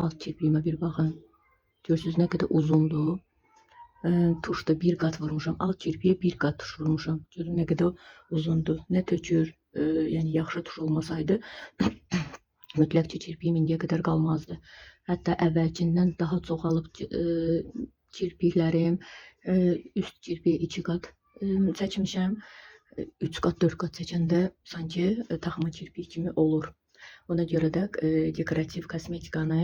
Alt kirpiyimə bir baxın. Görürsünüz nə qədər uzundur. Tuşda bir qat vurmuşam. Alt kirpiyə bir qat tuş vurmuşam. Görün nə qədər uzundur. Nə tökür. Yəni yaxşı tuş olmasaydı mütləq ki kirpiyim indiyə qədər qalmazdı. Hətta əvvəlkindən daha çoxalıb kirpiklərim. Üst kirpiyə 2 qat çəkmişəm. 3 qat, 4 qat çəkəndə sanki taxma kirpik kimi olur. Ona görə də dekorativ kosmetikanı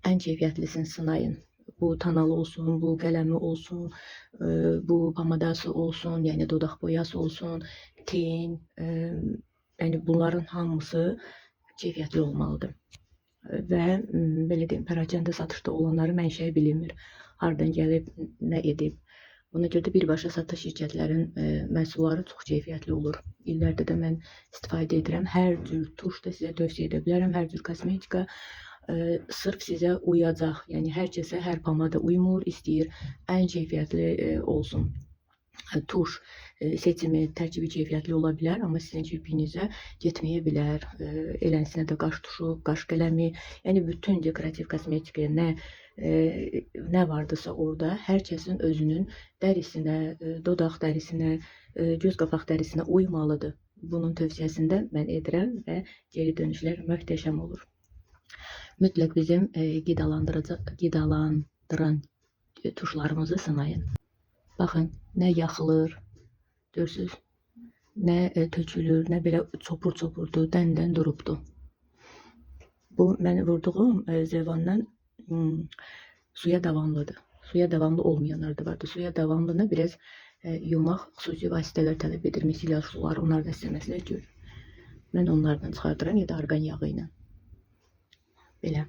ən keyfiyyətlisini sınayın. Bu tanalı olsun, bu qələmi olsun, bu pomadası olsun, yəni dodaq boyası olsun, ten, yəni bunların hamısı keyfiyyətli olmalıdır. Və belə deyim, pərakəndə satışda olanları mənşəyi bilinmir. Hardan gəlib, nə edib. Ona görə də birbaşa satış şirkətlərin məhsulları çox keyfiyyətli olur. İllərdə də mən istifadə edirəm. Hər cür tuş da sizə tövsiyə edə bilərəm, hər cür kosmetika. Sırf sizə uyacaq. Yəni hər kəsə hər pomada uymur, istəyir ən keyfiyyətli olsun. Tuş seçimi, tərkibi keyfiyyətli ola bilər, amma sizin kirpiyinizə getməyə bilər. Eləsinə də qaş tuşu, qaş qələmi, yəni bütün dekorativ kosmetikaya nə vardısa orada hər kəsin özünün dərisinə, dodaq dərisinə, göz qapaq dərisinə uymalıdır. Bunun tövsiyəsini də mən edirəm və geri dönüşlər möhtəşəm olur. Mütləq bizim qidalandıran tuşlarımızı sınayın. Baxın, nə yaxılır, görürsünüz, nə tökülür, nə belə çopur-çopurdur, dən durubdur. Bu mən vurduğum zevandan suya davamlıdır. Suya davamlı olmayanlar da vardır. Suya davamlına biraz yumaq xüsusi vasitələr tələb edir. Misillər sular, onlar da sizə məsləhət görür. Mən onlardan çıxardıram ya da arqan yağı ilə. Belə.